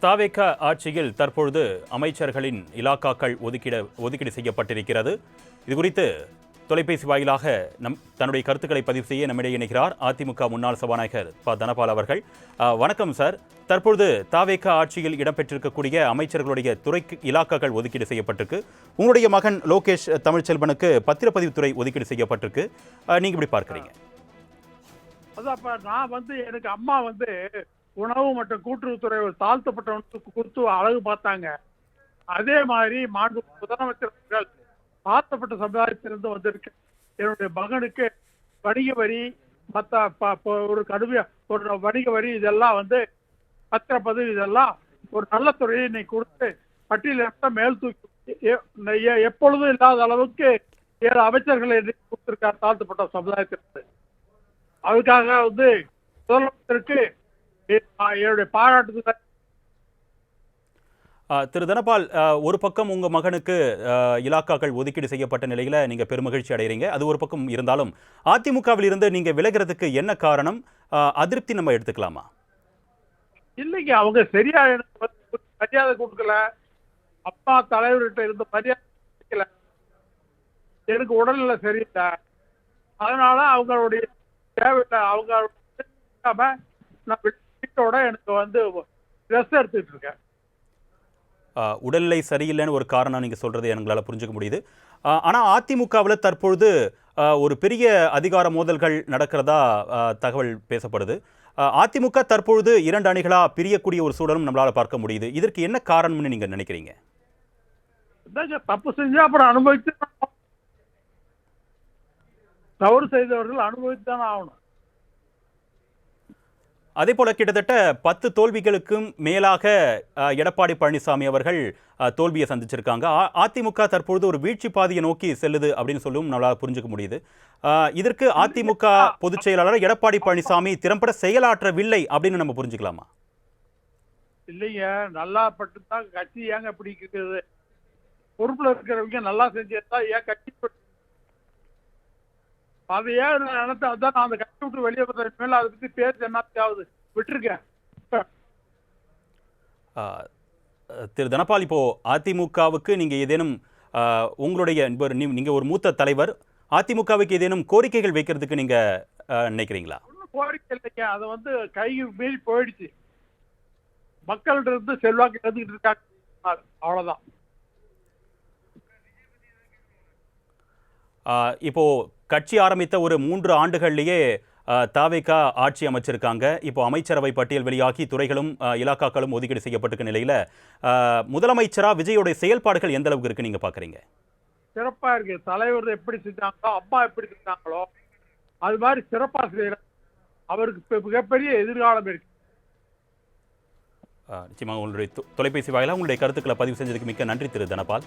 தாவேக ஆட்சியில் தற்பொழுது அமைச்சர்களின் இலாக்காக்கள் ஒதுக்கீடு செய்யப்பட்டிருக்கிறது. இதுகுறித்து தொலைபேசி வாயிலாக தன்னுடைய கருத்துக்களை பதிவு செய்ய நம்மிடையே இணைகிறார் அதிமுக முன்னாள் சபாநாயகர் தனபால் அவர்கள். வணக்கம் சார். தற்பொழுது தாவேக ஆட்சியில் இடம்பெற்றிருக்கக்கூடிய அமைச்சர்களுடைய துறைக்கு இலாக்காக்கள் ஒதுக்கீடு செய்யப்பட்டிருக்கு. உங்களுடைய மகன் லோகேஷ் தமிழ்ச்செல்வனுக்கு பத்திரப்பதிவுத்துறை ஒதுக்கீடு செய்யப்பட்டிருக்கு. நீங்க எப்படி பார்க்குறீங்க? நான் எனக்கு அம்மா உணவு மற்றும் கூட்டுறவுத்துறை ஒரு தாழ்த்தப்பட்டவனுக்கு கொடுத்து அழகு பார்த்தாங்க. அதே மாதிரி மாண்பு முதலமைச்சர்கள் தாழ்த்தப்பட்ட சமுதாயத்திலிருந்து வந்திருக்கு. என்னுடைய மகனுக்கு வணிக வரி ஒரு கடுமையா ஒரு வணிக வரி இதெல்லாம் பத்திரப்பதிவு இதெல்லாம் ஒரு நல்ல துறையை இன்னைக்கு கொடுத்து பட்டியலிட்ட மேல் தூக்கி எப்பொழுதும் இல்லாத அளவுக்கு 7 அமைச்சர்களை கொடுத்திருக்கார் தாழ்த்தப்பட்ட சமுதாயத்திற்கு. அதுக்காக முதலமைச்சருக்கு என்னுடைய பாராட்டுதல். திரு தனபால், ஒரு பக்கம் உங்க மகனுக்கு இலாக்காக்கள் ஒதுக்கீடு செய்யப்பட்ட நிலையில நீங்க பெருமகிழ்ச்சி அடைகிறீங்க. அது ஒரு பக்கம் இருந்தாலும் அதிமுகவில் இருந்து நீங்க விலகிறதுக்கு என்ன காரணம்? அதிருப்தி நம்ம எடுத்துக்கலாமா? இல்லைங்க, அவங்க சரியா எனக்கு மரியாதை கொடுக்கல. அப்பா தலைவர்கிட்ட இருந்த மரியாதை கொடுக்கல. எனக்கு உடல்நிலை சரியில்லை. அதனால அவங்களுடைய தேவையில்லை. அவங்க நான் வீட்டோட எனக்கு ரெஸ்ட் எடுத்துட்டு இருக்கேன். உடல்நிலை சரியில்லைன்னு ஒரு காரணம் நீங்க சொல்றது எங்களால் புரிஞ்சுக்க முடியுது. ஆனா அதிமுகவில் தற்பொழுது ஒரு பெரிய அதிகார மோதல்கள் நடக்கிறதா தகவல் பேசப்படுது. அதிமுக தற்பொழுது 2 அணிகளா பிரியக்கூடிய ஒரு சூழலும் நம்மளால பார்க்க முடியுது. இதற்கு என்ன காரணம்னு நீங்க நினைக்கிறீங்க? தப்பு செஞ்சா அப்புறம் அனுபவித்து, தவறு செய்தவர்கள் அனுபவித்துதான் ஆகணும். அதே போல கிட்டத்தட்ட 10 தோல்விகளுக்கும் மேலாக எடப்பாடி பழனிசாமி அவர்கள் தோல்வியை சந்திச்சிருக்காங்க. அதிமுக தற்பொழுது ஒரு வீழ்ச்சி பாதையை நோக்கி செல்லுது அப்படின்னு சொல்லும் நம்மளால புரிஞ்சுக்க முடியுது. இதற்கு அதிமுக பொதுச் செயலாளர் எடப்பாடி பழனிசாமி திறம்பட செயலாற்றவில்லை அப்படின்னு நம்ம புரிஞ்சுக்கலாமா? இல்லைங்க, நல்லா பட்டுதான் கட்சி ஏங்க இப்படி இருக்குது? பொறுப்புல இருக்கிறவங்க நல்லா செஞ்சா ஏன் கட்சி அதையே நினைத்து அதான் நான் அந்த கட்சி விட்டு வெளியே மேல அதை பத்தி பேச என்னத்தாவது விட்டுருக்கேன். திரு தனபால், இப்போ அதிமுகவுக்கு நீங்க ஏதேனும் உங்களுடைய நீங்க ஒரு மூத்த தலைவர், அதிமுகவுக்கு ஏதேனும் கோரிக்கைகள் வைக்கிறதுக்கு நீங்க நினைக்கிறீங்களா? ஒன்றும் கோரிக்கை இல்லைங்க, அதை கை மீறி போயிடுச்சு. மக்கள்கிட்ட இருந்து செல்வாக்கு எழுதிக்கிட்டு இருக்காங்க, அவ்வளவுதான். இப்போ கட்சி ஆரம்பித்த ஒரு 3 ஆண்டுகள்லேயே தாவேக ஆட்சி அமைச்சிருக்காங்க. இப்போ அமைச்சரவை பட்டியல் வெளியாகி துறைகளும் இலாக்காக்களும் ஒதுக்கீடு செய்யப்பட்டிருக்க நிலையில முதலமைச்சரா விஜயோடைய செயல்பாடுகள் எந்த அளவுக்கு இருக்கு நீங்க பாக்குறீங்க? சிறப்பா இருக்கு. தலைவர் எப்படி செஞ்சாங்களோ, அம்மா எப்படி செஞ்சாங்களோ அது மாதிரி சிறப்பா செய்யற அவருக்கு மிகப்பெரிய எதிர்காலம் இருக்கு. நிச்சயமாக உங்களுடைய தொலைபேசி வாயிலாக உங்களுடைய கருத்துக்களை பதிவு செஞ்சதுக்கு மிக்க நன்றி திரு தனபால்.